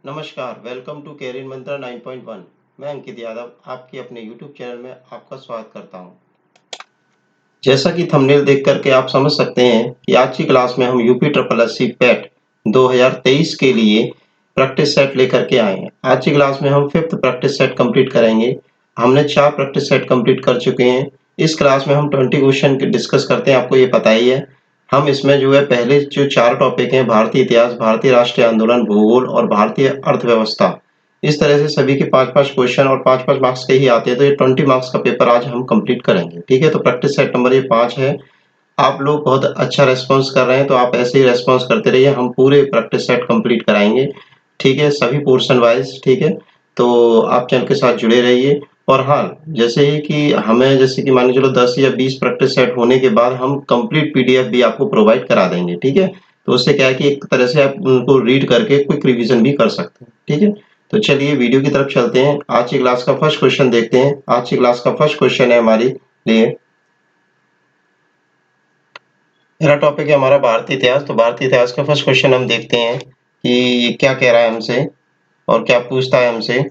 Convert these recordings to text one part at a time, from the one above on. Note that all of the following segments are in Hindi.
नमस्कार, वेलकम टू कैरियर मंत्रा 9.1। मैं अंकित यादव आपके अपने YouTube चैनल में आपका स्वागत करता हूं। जैसा कि थंबनेल देख करके आप समझ सकते हैं कि आज की क्लास में हम UP triple S C PET 2023 के लिए प्रैक्टिस सेट लेकर के आए हैं। आज की क्लास में हम 5th प्रैक्टिस सेट कंप्लीट करेंगे। हमने 4 प्रैक्टिस सेट कंप्लीट कर चुके हैं। इस क्लास में हम 20 क्वेश्चन डिस्कस करते हैं, आपको ये पता ही है। हम इसमें जो है पहले जो 4 टॉपिक हैं, भारतीय इतिहास, भारतीय राष्ट्रीय आंदोलन, भूगोल और भारतीय अर्थव्यवस्था, इस तरह से सभी के 5-5 क्वेश्चन और 5-5 मार्क्स के ही आते हैं, तो ये 20 मार्क्स का पेपर आज हम कंप्लीट करेंगे। ठीक है, तो प्रैक्टिस सेट नंबर ये 5 है। आप लोग बहुत अच्छा रेस्पॉन्स कर रहे हैं, तो आप ऐसे ही रेस्पॉन्स करते रहिए। हम पूरे प्रैक्टिस सेट कंप्लीट कराएंगे, ठीक है, सभी पोर्शन वाइज। ठीक है, तो आप चैनल के साथ जुड़े रहिए। और हाँ, जैसे ही कि हमें जैसे कि मान के चलो 10 या 20 प्रैक्टिस सेट होने के बाद हम कंप्लीट पीडीएफ भी आपको प्रोवाइड करा देंगे। ठीक है, तो उससे क्या है कि एक तरह से आप उनको रीड करके क्विक रिवीजन भी कर सकते हैं। ठीक है, तो चलिए वीडियो की तरफ चलते हैं। आज की क्लास का फर्स्ट क्वेश्चन देखते हैं। आज की क्लास का फर्स्ट क्वेश्चन है हमारे लिए, मेरा टॉपिक है हमारा भारतीय इतिहास। तो भारतीय इतिहास का फर्स्ट क्वेश्चन हम देखते हैं कि ये क्या कह रहा है हमसे और क्या पूछता है हमसे।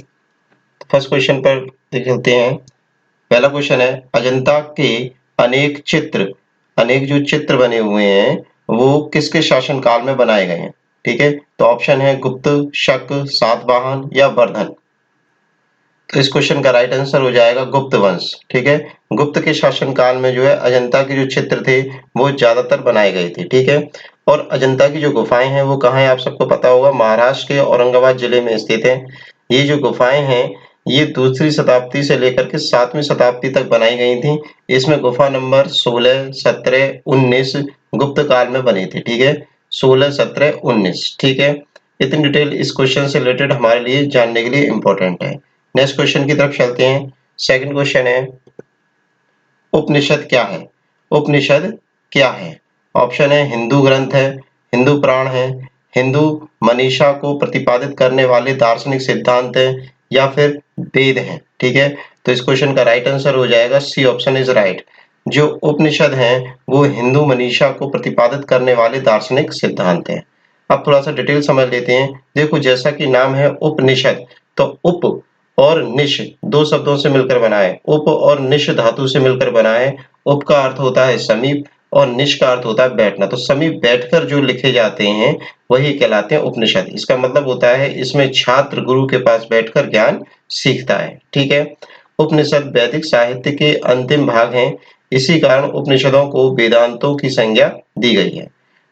फर्स्ट क्वेश्चन पर देखते हैं। पहला क्वेश्चन है, अजंता के अनेक चित्र, अनेक जो चित्र बने हुए हैं वो किसके शासन काल में बनाए गए हैं। ठीक है, तो ऑप्शन है गुप्त, शक, सातवाहन या वर्धन। तो इस क्वेश्चन का राइट आंसर हो जाएगा गुप्त वंश। ठीक है, गुप्त के शासन काल में जो है अजंता के जो चित्र थे वो ज्यादातर बनाए गए थे। ठीक है, और अजंता की जो गुफाएं हैं वो कहाँ है, आप सबको पता होगा, महाराष्ट्र के औरंगाबाद जिले में स्थित है। ये जो गुफाएं हैं ये दूसरी शताब्दी से लेकर के 7वीं शताब्दी तक बनाई गई थी। इसमें गुफा नंबर 16, 17, 19 गुप्त काल में बने थे। ठीक है, 16, 17, 19। ठीक है, इतनी डिटेल इस क्वेश्चन से रिलेटेड हमारे लिए जानने के लिए इम्पोर्टेंट है। नेक्स्ट क्वेश्चन की तरफ चलते हैं। सेकंड क्वेश्चन है, उपनिषद क्या है। उपनिषद क्या है। ऑप्शन है हिंदू ग्रंथ है, हिंदू पुराण है, हिंदू मनीषा को प्रतिपादित करने वाले दार्शनिक सिद्धांत है, या फिर वेद है। ठीक है, तो इस क्वेश्चन का राइट आंसर हो जाएगा सी ऑप्शन इज राइट। जो उपनिषद हैं वो हिंदू मनीषा को प्रतिपादित करने वाले दार्शनिक सिद्धांत हैं। अब थोड़ा सा डिटेल समझ लेते हैं। देखो, जैसा कि नाम है उपनिषद, तो उप और निश दो शब्दों से मिलकर बना है। उप और निश धातु से मिलकर बना है। उप का अर्थ होता है समीप और निश का अर्थ होता है बैठना। तो समीप बैठकर जो लिखे जाते हैं वही कहलाते हैं उपनिषद। इसका मतलब होता है इसमें छात्र गुरु के पास बैठकर ज्ञान सीखता है। ठीक है, उपनिषद वैदिक साहित्य के अंतिम भाग हैं। इसी कारण उपनिषदों को वेदांतों की संज्ञा दी गई है।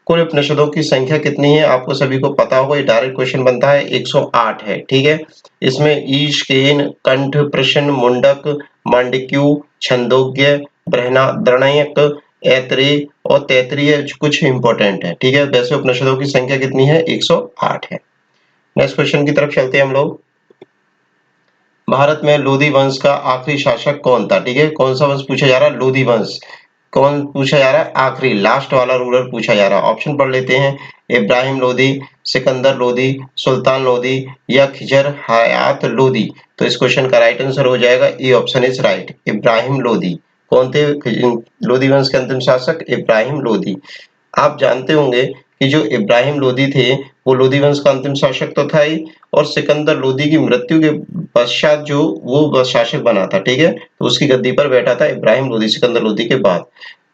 कुल उपनिषदों की संख्या कितनी है, आपको सभी को पता होगा, ये डायरेक्ट क्वेश्चन बनता है, 108 है। ठीक है, इसमें ईश, केन, कंठ, प्रश्न, मुंडक, मांडक्यू, छंदोग्य, बृहदारण्यक, ऐतरेय और तैतरीय कुछ इंपॉर्टेंट है। ठीक है, वैसे उपनिषदों की संख्या कितनी है, 108 है। नेक्स्ट क्वेश्चन की तरफ चलते हैं हम लोग। भारत में लोधी वंश का आखिरी शासक कौन था। ठीक है, कौन सा वंश पूछा जा रहा है, लोधी वंश। कौन पूछा जा रहा है, आखिरी लास्ट वाला रूलर पूछा जा रहा है। ऑप्शन पढ़ लेते हैं, इब्राहिम लोधी, सिकंदर लोधी, सुल्तान लोधी या खिजर हयात लोधी। तो इस क्वेश्चन का राइट आंसर हो जाएगा A option is right, Ibrahim Lodhi. कौन थे लोधी वंश के अंतिम शासक, इब्राहिम लोधी। आप जानते होंगे कि जो इब्राहिम लोधी थे वो लोधी वंश का अंतिम शासक तो था ही, और सिकंदर लोधी की मृत्यु के पश्चात जो वो शासक बना था। ठीक है, तो उसकी गद्दी पर बैठा था इब्राहिम लोधी, सिकंदर लोधी के बाद।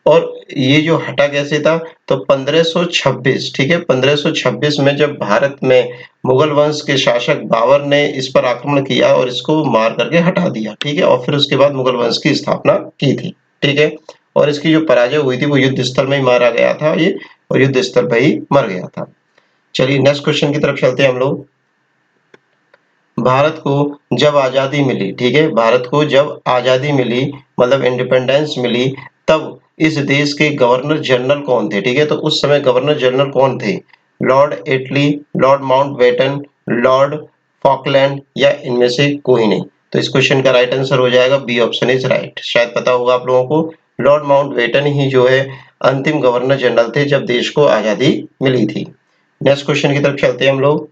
और ये जो हटा कैसे था, तो 1526। ठीक है, 1526 में जब भारत में मुगल वंश के शासक बाबर ने इस पर आक्रमण किया और इसको मार करके हटा दिया। ठीक है, और फिर उसके बाद मुगल वंश की स्थापना की थी। ठीक है, और इसकी जो पराजय हुई थी वो युद्ध स्थल में ही मारा गया था ये, और युद्ध स्थल पर ही मर गया था। चलिए नेक्स्ट क्वेश्चन की तरफ चलते हैं हम लोग। भारत को जब आजादी मिली, ठीक है, भारत को जब आजादी मिली मतलब इंडिपेंडेंस मिली, तब इस देश के गवर्नर जनरल कौन थे। ठीक है, तो उस समय गवर्नर जनरल कौन थे, लॉर्ड एटली, लॉर्ड माउंटबेटन, लॉर्ड फॉकलैंड या इनमें से कोई नहीं। तो इस क्वेश्चन का राइट आंसर हो जाएगा बी ऑप्शन इज राइट। शायद पता होगा आप लोगों को, लॉर्ड माउंटबेटन ही जो है अंतिम गवर्नर जनरल थे जब देश को आजादी मिली थी। नेक्स्ट क्वेश्चन की तरफ चलते हैं हम लोग।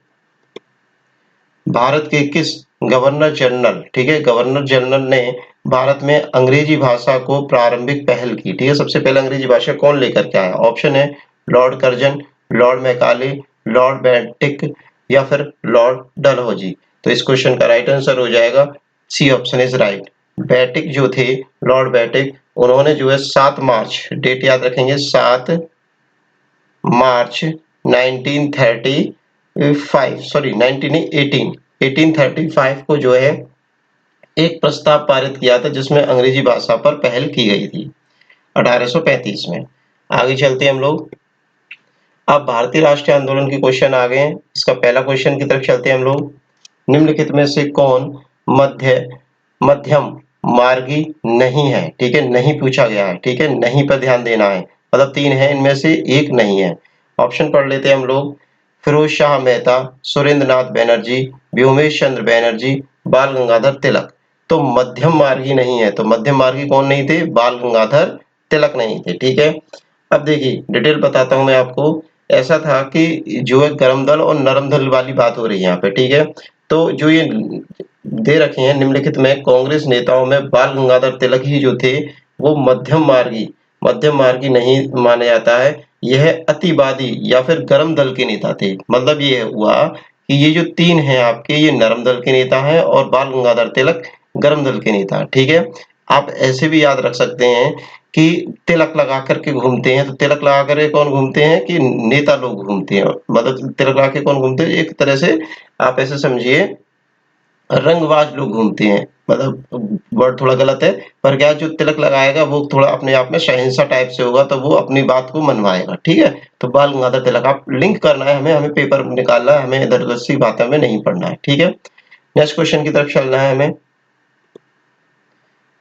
भारत के किस गवर्नर जनरल, ठीक है, गवर्नर जनरल ने भारत में अंग्रेजी भाषा को प्रारंभिक पहल की। ठीक है, सबसे पहले अंग्रेजी भाषा कौन लेकर के आया। ऑप्शन है Lord Curzon, Lord Macaulay, Lord Bentinck, या फिर लॉर्ड डलहौजी। तो इस क्वेश्चन का राइट आंसर हो जाएगा सी ऑप्शन इज राइट। बैटिक जो थे, लॉर्ड बैटिक, उन्होंने जो है 7 मार्च, डेट याद रखेंगे, 7 मार्च 1935, सॉरी 1835 को जो है एक प्रस्ताव पारित किया था जिसमें अंग्रेजी भाषा पर पहल की गई थी 1835 में। आगे चलते हैं हम लोग। अब भारतीय राष्ट्रीय आंदोलन के क्वेश्चन आ गए हैं। इसका पहला क्वेश्चन की तरफ चलते हैं हम लोग। निम्नलिखित में से कौन मध्यम मार्गी नहीं है? ठीक है, नहीं पूछा गया है, ठीक है, नहीं पर ध्यान देना है, मतलब 3 है, इनमें से एक नहीं है। ऑप्शन पढ़ लेते हैं हम लोग। फिरोज शाह मेहता, सुरेंद्र नाथ बैनर्जी, व्योमेश चंद्र बैनर्जी, बाल गंगाधर तिलक। तो मध्यम मार्गी नहीं है, तो मध्यम मार्गी कौन नहीं थे? बाल गंगाधर तिलक नहीं थे। ठीक है, अब देखिए डिटेल बताता हूं मैं आपको। ऐसा था कि जो है गर्म दल और नरम दल वाली बात हो रही है यहाँ पे। ठीक है, तो जो ये दे रखे हैं निम्नलिखित में कांग्रेस नेताओं में बाल गंगाधर तिलक ही जो थे वो मध्यम मार्गी नहीं माना जाता है। यह अतिवादी या फिर गर्म दल के नेता थे। मतलब ये हुआ कि ये जो 3 हैं आपके, ये नरम दल के नेता हैं और बाल गंगाधर तिलक गर्म दल के नेता। ठीक है, आप ऐसे भी याद रख सकते हैं कि तिलक लगा करके घूमते हैं। तो तिलक लगा करके कौन घूमते हैं? कि नेता लोग घूमते हैं। मतलब तिलक लगा के कौन घूमते हैं? एक तरह से आप ऐसे समझिए रंगबाज लोग घूमते हैं। मतलब वर्ड थोड़ा गलत है, पर क्या जो तिलक लगाएगा वो थोड़ा अपने आप में शहंशाह टाइप से होगा, तो वो अपनी बात को मनवाएगा। ठीक है, तो बाल गंगाधर तिलक आप लिंक करना है, हमें पेपर निकालना है, हमें इधर उधर सी बातें में नहीं पढ़ना है। ठीक है, नेक्स्ट क्वेश्चन की तरफ चलना है हमें।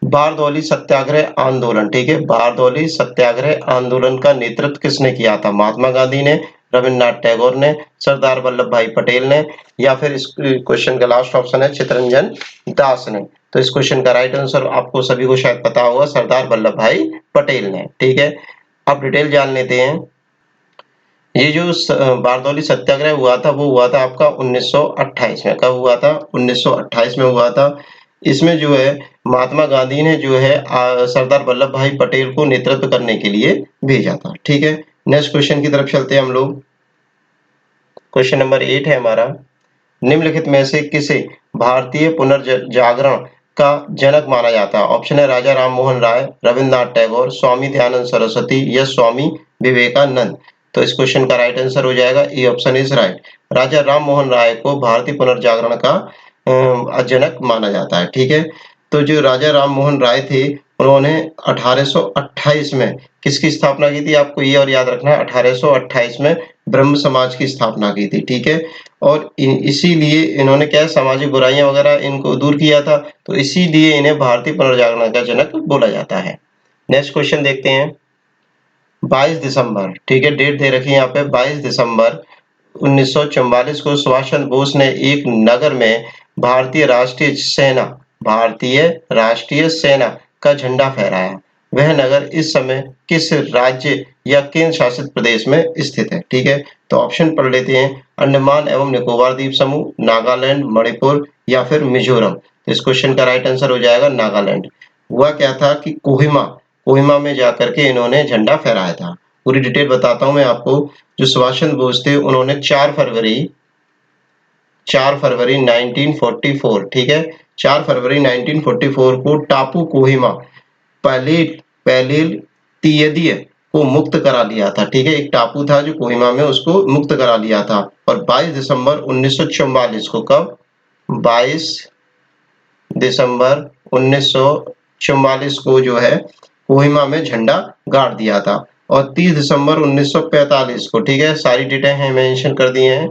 बारदौली सत्याग्रह आंदोलन, ठीक है, बारदौली सत्याग्रह आंदोलन का नेतृत्व किसने किया था? महात्मा गांधी ने, रविन्द्रनाथ टैगोर ने, सरदार वल्लभ भाई पटेल ने, या फिर इस क्वेश्चन का लास्ट ऑप्शन है चित्तरंजन दास ने। तो इस क्वेश्चन का राइट आंसर आपको सभी को शायद पता होगा, सरदार वल्लभ भाई पटेल ने। ठीक है, अब डिटेल जान लेते हैं। ये जो बारदौली सत्याग्रह हुआ था वो हुआ था आपका 1928 में। कब हुआ था? 1928 में हुआ था। इसमें जो है महात्मा गांधी ने जो है सरदार वल्लभ भाई पटेल को नेतृत्व करने के लिए भेजा था। ठीक है, नेक्स्ट क्वेश्चन की तरफ चलते हैं हम लोग। क्वेश्चन नंबर 8 है हमारा। निम्नलिखित में से किसे भारतीय पुनर्जागरण का जनक माना जाता है? ऑप्शन है राजा राम मोहन राय, रविन्द्रनाथ टैगोर, स्वामी दयानंद सरस्वती या स्वामी विवेकानंद। तो इस क्वेश्चन का राइट आंसर हो जाएगा ए ऑप्शन इज राइट। राजा राम मोहन राय को भारतीय पुनर्जागरण का जनक माना जाता है। ठीक है, तो जो राजा राम मोहन राय थे उन्होंने 1828 में किसकी स्थापना की थी? आपको ये और याद रखना है, 1828 में ब्रह्म समाज की स्थापना की थी। ठीक है, और इसीलिए इन्होंने क्या सामाजिक बुराइयां वगैरह इनको दूर किया था, तो इसीलिए इन्हें भारतीय पुनर्जागरण का जनक बोला जाता है। नेक्स्ट क्वेश्चन देखते हैं। 22 दिसंबर, ठीक है, डेट दे रखी है यहाँ पे, 22 दिसंबर 1944 को सुभाष चंद्र बोस ने एक नगर में भारतीय राष्ट्रीय सेना का झंडा फहराया। वह नगर इस समय किस राज्य या केंद्र शासित प्रदेश में स्थित है? ठीक है, तो ऑप्शन पढ़ लेते हैं। अंडमान एवं निकोबार द्वीप समूह, नागालैंड, मणिपुर या फिर मिजोरम। तो इस क्वेश्चन का राइट आंसर हो जाएगा नागालैंड। हुआ क्या था कि कोहिमा में जाकर के इन्होंने झंडा फहराया था। पूरी डिटेल बताता हूं मैं आपको। जो सुभाष चंद्र बोस थे उन्होंने 4 फरवरी 1944, ठीक है, 4 फरवरी 1944 को टापू कोहिमा तीयदीय को मुक्त करा लिया था। ठीक है, एक टापू था जो कोहिमा में, उसको मुक्त करा लिया था। और 22 दिसंबर 1944 को, कब? 22 दिसंबर 1944 को जो है कोहिमा में झंडा गाड़ दिया था। और 30 दिसंबर 1945 को, ठीक है, सारी डेटें हैं मेंशन कर दिए हैं,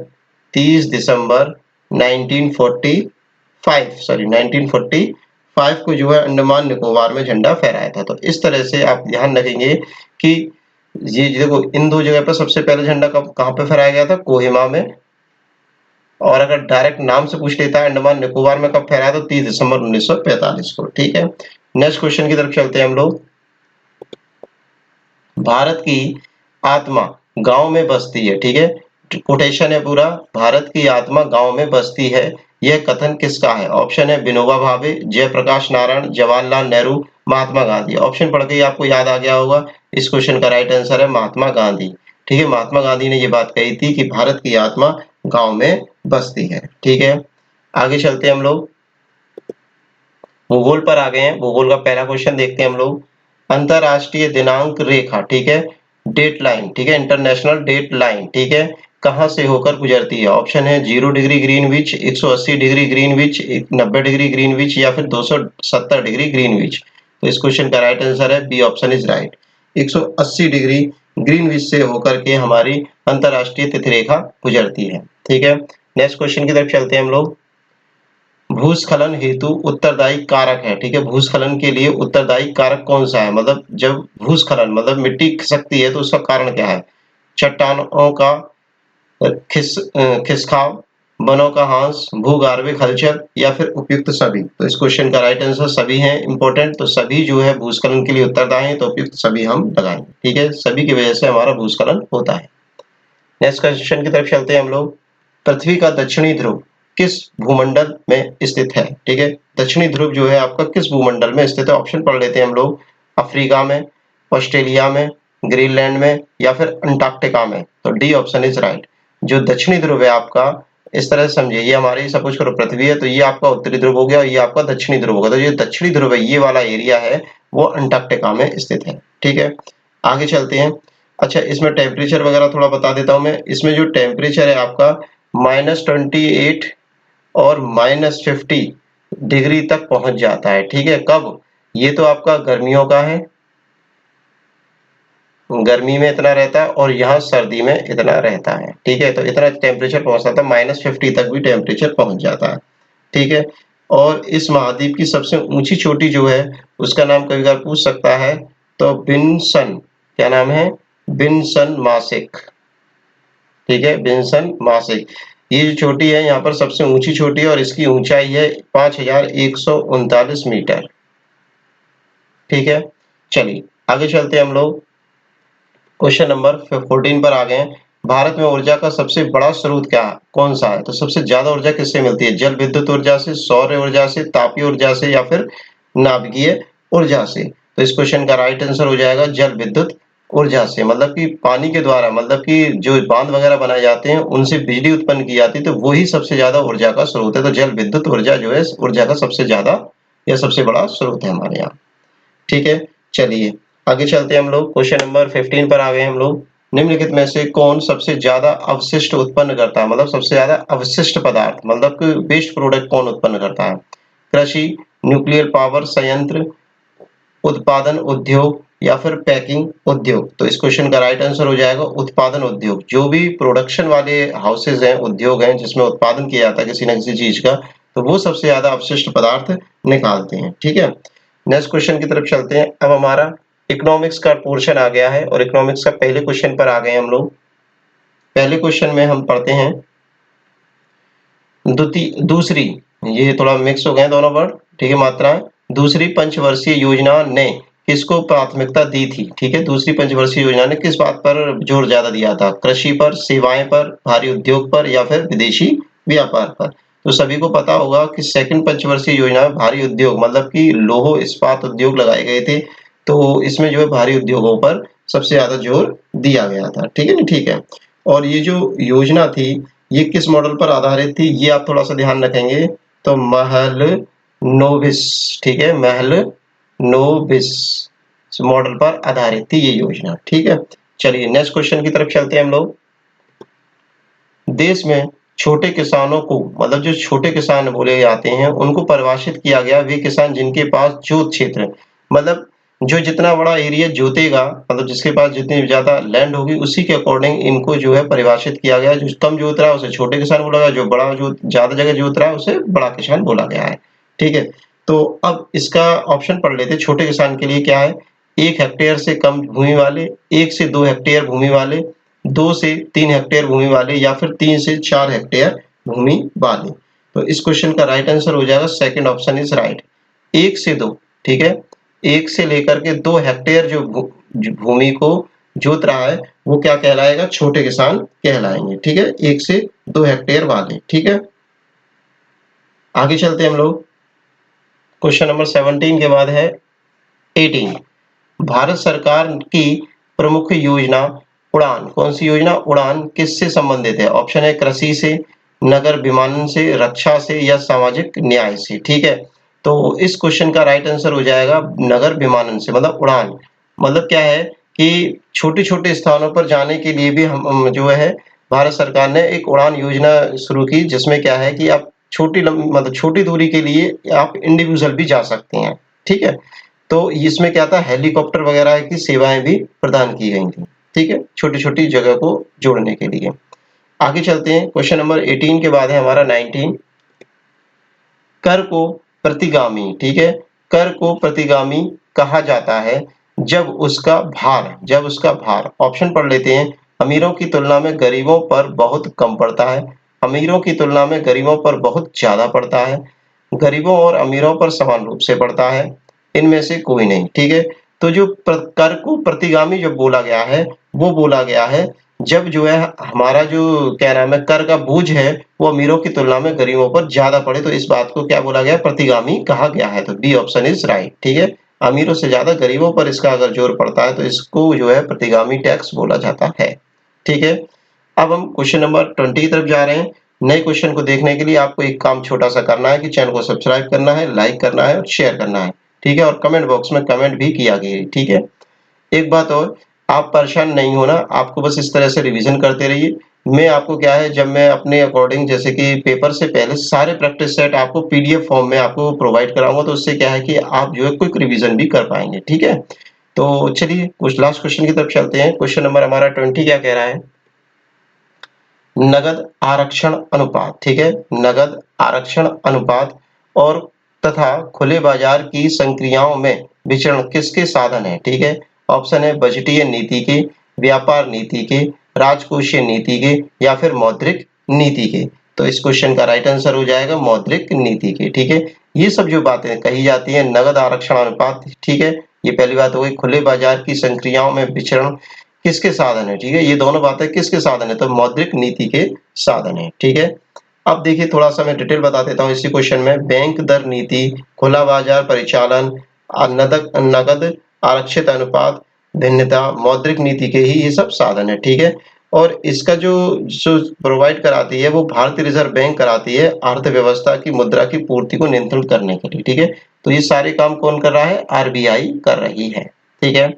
30 दिसंबर 1945 को जो है अंडमान निकोबार में झंडा फहराया था। तो इस तरह से आप ध्यान रखेंगे कि ये देखो इन दो जगह पर सबसे पहले झंडा कहाँ पे फहराया गया था? कोहिमा में। और अगर डायरेक्ट नाम से पूछ लेता है अंडमान निकोबार में कब फहराया, तो 30 दिसंबर 1945 को। ठीक है, नेक्स्ट क्वेश्चन की तरफ चलते हैं हम लोग। भारत की आत्मा गांव में बसती है, ठीक है, कोटेशन है पूरा, भारत की आत्मा गांव में बसती है, यह कथन किसका है? ऑप्शन है विनोबा भावे, जयप्रकाश नारायण, जवाहरलाल नेहरू, महात्मा गांधी। ऑप्शन पढ़ के आपको याद आ गया होगा, इस क्वेश्चन का राइट आंसर है महात्मा गांधी। ठीक है, महात्मा गांधी ने ये बात कही थी कि भारत की आत्मा गांव में बसती है। ठीक है, आगे चलते हैं हम लोग, भूगोल पर आ गए हैं। भूगोल का पहला क्वेश्चन देखते हैं हम लोग, अंतरराष्ट्रीय दिनांक रेखा, ठीक है, डेट लाइन, ठीक है, इंटरनेशनल डेट लाइन, ठीक है, कहां से होकर गुजरती है? ऑप्शन है 0 degree Greenwich, 180 degree Greenwich, 90 degree Greenwich या फिर 270 डिग्री ग्रीनविच। तो इस क्वेश्चन का राइट आंसर है B option is right. 180 degree Greenwich से होकर के हमारी अंतरराष्ट्रीय तिथि रेखा गुजरती है। ठीक है, नेक्स्ट क्वेश्चन की तरफ चलते हैं हम लोग, भूस्खलन हेतु उत्तरदायी कारक है। ठीक है, भूस्खलन के लिए उत्तरदायी कारक कौन सा है? मतलब जब भूस्खलन मतलब मिट्टी खिसकती है तो उसका कारण क्या है? चट्टानों का खिसकाव, वनों का ह्रास, भूगर्भिक हलचल या फिर उपयुक्त सभी। तो इस क्वेश्चन का राइट आंसर सभी है इंपॉर्टेंट। तो सभी जो है भूस्खलन के लिए उत्तरदायी है, तो उपयुक्त सभी हम लगाएंगे। ठीक है, सभी की वजह से हमारा भूस्खलन होता है। नेक्स्ट क्वेश्चन की तरफ चलते हैं हम लोग, पृथ्वी का दक्षिणी ध्रुव किस भूमंडल में स्थित है? ठीक है, दक्षिणी ध्रुव जो है आपका किस भूमंडल में स्थित है? ऑप्शन पढ़ लेते हैं हम लोग, अफ्रीका में, ऑस्ट्रेलिया में, ग्रीनलैंड में या फिर अंटार्कटिका में। तो डी ऑप्शन इज राइट। जो दक्षिणी ध्रुव है आपका, इस तरह से समझिए, ये हमारी सपोज करो पृथ्वी है, तो ये आपका उत्तरी ध्रुव हो गया और ये आपका दक्षिणी ध्रुव होगा। तो ये दक्षिणी ध्रुव है, ये वाला एरिया है वो अंटार्कटिका में स्थित है। ठीक है, आगे चलते हैं। अच्छा, इसमें टेम्परेचर वगैरह थोड़ा बता देता हूं मैं। इसमें जो टेम्परेचर है आपका -28 और -50 डिग्री तक पहुंच जाता है। ठीक है, कब? ये तो आपका गर्मियों का है, गर्मी में इतना रहता है और यहाँ सर्दी में इतना रहता है। ठीक है, तो इतना टेम्परेचर पहुंचता था, -50 तक भी टेम्परेचर पहुंच जाता है। ठीक है, और इस महाद्वीप की सबसे ऊंची चोटी जो है उसका नाम कभी कभार पूछ सकता है, तो बिन्सन, क्या नाम है? बिन्सन मासिक। ठीक है, बिन्सन मासिक, ये जो चोटी है यहाँ पर सबसे ऊंची चोटी है और इसकी ऊंचाई है 5139 मीटर। ठीक है, चलिए आगे चलते हैं हम लोग, क्वेश्चन नंबर 14 पर आ गए हैं। भारत में ऊर्जा का सबसे बड़ा स्रोत क्या कौन सा है? तो सबसे ज्यादा ऊर्जा किससे मिलती है? जल विद्युत ऊर्जा से, सौर ऊर्जा से, तापीय ऊर्जा से या फिर नाभिकीय ऊर्जा से। तो इस क्वेश्चन का राइट आंसर हो जाएगा जल विद्युत ऊर्जा से। मतलब कि पानी के द्वारा, मतलब कि जो बांध वगैरह बनाए जाते हैं उनसे बिजली उत्पन्न की जाती है, तो वही सबसे ज्यादा ऊर्जा का स्रोत है। तो जल विद्युत ऊर्जा जो है ऊर्जा का सबसे ज्यादा या सबसे बड़ा स्रोत है हमारे यहाँ। ठीक है, चलिए आगे चलते हैं हम लोग, क्वेश्चन नंबर 15 पर आ गए हम लोग। निम्नलिखित में से कौन सबसे ज्यादा अवशिष्ट उत्पन्न करता है? मतलब सबसे ज्यादा अवशिष्ट पदार्थ, मतलब कि वेस्ट प्रोडक्ट कौन उत्पन्न करता है? कृषि, न्यूक्लियर पावर संयंत्र, उत्पादन उद्योग या फिर पैकिंग उद्योग। तो इस क्वेश्चन का राइट आंसर हो जाएगा उत्पादन उद्योग। जो भी प्रोडक्शन वाले हाउसेज हैं, उद्योग हैं जिसमें उत्पादन किया जाता है किसी न किसी चीज का, तो वो सबसे ज्यादा अवशिष्ट पदार्थ निकालते हैं। ठीक है, नेक्स्ट क्वेश्चन की तरफ चलते हैं। अब हमारा इकोनॉमिक्स का पोर्शन आ गया है और इकोनॉमिक्स का पहले क्वेश्चन पर आ गए हम लोग। पहले क्वेश्चन में हम पढ़ते हैं दूसरी, ये थोड़ा मिक्स हो गए दोनों वर्ड, ठीक है, मात्राएं। दूसरी पंचवर्षीय योजना ने किसको प्राथमिकता दी थी? ठीक है, दूसरी पंचवर्षीय योजना ने किस बात पर जोर ज्यादा दिया था? कृषि पर, सेवाएं पर, भारी उद्योग पर या फिर विदेशी व्यापार पर? तो सभी को पता होगा कि सेकंड पंचवर्षीय योजना में भारी उद्योग मतलब कि लोह इस्पात उद्योग लगाए गए थे। तो इसमें जो है भारी उद्योगों पर सबसे ज्यादा जोर दिया गया था। ठीक है ना, ठीक है। और ये जो योजना थी ये किस मॉडल पर आधारित थी, ये आप थोड़ा सा ध्यान रखेंगे। तो महल नोबिस, ठीक है, महल नोबिस मॉडल पर आधारित थी ये योजना। ठीक है, चलिए नेक्स्ट क्वेश्चन की तरफ चलते हैं हम लोग। देश में छोटे किसानों को, मतलब जो छोटे किसान बोले जाते हैं उनको परिभाषित किया गया, वे किसान जिनके पास जोत क्षेत्र, मतलब जो जितना बड़ा एरिया जोतेगा, मतलब जिसके पास जितनी ज्यादा लैंड होगी उसी के अकॉर्डिंग इनको जो है परिभाषित किया गया। जो कम जोत रहा है उसे छोटे किसान बोला गया, जो बड़ा जो ज्यादा जगह जोत रहा है उसे बड़ा किसान बोला गया है। ठीक है, तो अब इसका ऑप्शन पढ़ लेते, छोटे किसान के लिए क्या है? 1 हेक्टेयर से कम भूमि वाले, 1 से 2 हेक्टेयर भूमि वाले, 2 से 3 हेक्टेयर भूमि वाले या फिर 3 से 4 हेक्टेयर भूमि वाले। तो इस क्वेश्चन का राइट आंसर हो जाएगा सेकंड ऑप्शन इज राइट, 1 से 2। ठीक है, 1 से लेकर के 2 हेक्टेयर जो भूमि को जोत रहा है वो क्या कहलाएगा? छोटे किसान कहलाएंगे। ठीक है, 1 से 2 हेक्टेयर वाले। ठीक है, आगे चलते हैं हम लोग, क्वेश्चन नंबर 17 के बाद है 18। भारत सरकार की प्रमुख योजना उड़ान, कौन सी योजना? उड़ान किससे संबंधित है? ऑप्शन है कृषि से, नगर विमानन से, रक्षा से या सामाजिक न्याय से। ठीक है, तो इस क्वेश्चन का राइट आंसर हो जाएगा नगर विमानन से, मतलब उड़ान। मतलब क्या है कि छोटे-छोटे स्थानों पर जाने के लिए भी हम जो है भारत सरकार ने एक उड़ान योजना शुरू की, जिसमें क्या है कि आप मतलब छोटी दूरी के लिए आप इंडिविजुअल भी जा सकते हैं। ठीक है, तो इसमें क्या था, हेलीकॉप्टर वगैरह की सेवाएं भी प्रदान की गई थी। ठीक है, छोटी-छोटी जगह को जोड़ने के लिए। आगे चलते हैं, क्वेश्चन नंबर 18 के बाद है हमारा 19। कर को प्रतिगामी, ठीक है, कर को प्रतिगामी कहा जाता है जब उसका भार, ऑप्शन पढ़ लेते हैं। अमीरों की तुलना में गरीबों पर बहुत कम पड़ता है, अमीरों की तुलना में गरीबों पर बहुत ज्यादा पड़ता है, गरीबों और अमीरों पर समान रूप से पड़ता है, इनमें से कोई नहीं। ठीक है, तो जो कर को प्रतिगामी जो बोला गया है, वो बोला गया है जब जो है हमारा जो क्या नाम है कर का बोझ है वो अमीरों की तुलना में गरीबों पर ज्यादा पड़े, तो इस बात को क्या बोला गया? प्रतिगामी कहा गया है। तो बी ऑप्शन इज राइट। ठीक है, अमीरों से ज्यादा गरीबों पर इसका अगर जोर पड़ता है तो इसको जो है प्रतिगामी टैक्स बोला जाता है। ठीक है, अब हम क्वेश्चन नंबर 20 की तरफ जा रहे हैं। नए क्वेश्चन को देखने के लिए आपको एक काम छोटा सा करना है कि चैनल को सब्सक्राइब करना है, लाइक करना है और शेयर करना है। ठीक है, और कमेंट बॉक्स में कमेंट भी किया गया। ठीक है, एक बात और, आप परेशान नहीं होना, आपको बस इस तरह से रिवीजन करते रहिए। मैं आपको क्या है, जब मैं अपने अकॉर्डिंग जैसे कि पेपर से पहले सारे प्रैक्टिस सेट आपको पीडीएफ फॉर्म में आपको प्रोवाइड कराऊंगा, तो उससे क्या है कि आप जो है क्विक रिवीजन भी कर पाएंगे। ठीक है, तो चलिए कुछ लास्ट क्वेश्चन की तरफ चलते हैं। क्वेश्चन नंबर हमारा 20 क्या कह रहा है? नगद आरक्षण अनुपात। ठीक है, नगद आरक्षण अनुपात और तथा खुले बाजार की संक्रियाओं में विचरण किसके साधन है? ठीक है, ऑप्शन है बजटीय नीति के, व्यापार नीति के, राजकोषीय नीति के या फिर मौद्रिक नीति के। तो इस क्वेश्चन का राइट आंसर हो जाएगा मौद्रिक नीति के। ठीक है, ये सब जो बातें कही जाती है नगद आरक्षण अनुपात, ठीक है, ये पहली बात हो गई। खुले बाजार की संक्रियाओं में विचरण किसके साधन है? ठीक है, ये दोनों बातें किसके साधन है? तो मौद्रिक नीति के साधन है। ठीक है, अब देखिए थोड़ा सा मैं डिटेल बता देता हूँ इसी क्वेश्चन में। बैंक दर नीति, खुला बाजार परिचालन, नगद आरक्षित अनुपात, भिन्नता, मौद्रिक नीति के ही ये सब साधन है। ठीक है, और इसका जो जो प्रोवाइड कराती है वो भारतीय रिजर्व बैंक कराती है अर्थव्यवस्था की मुद्रा की पूर्ति को नियंत्रण करने के लिए। ठीक है, तो ये सारे काम कौन कर रहा है? आरबीआई कर रही है। ठीक है,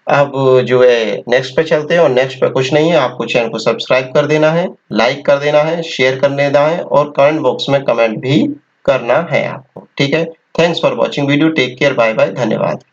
अब जो है नेक्स्ट पे चलते हैं, और नेक्स्ट पे कुछ नहीं है, आपको चैनल को सब्सक्राइब कर देना है, लाइक कर देना है, शेयर कर देना है और कमेंट बॉक्स में कमेंट भी करना है आपको। ठीक है, thanks for watching video, take care, bye bye, धन्यवाद।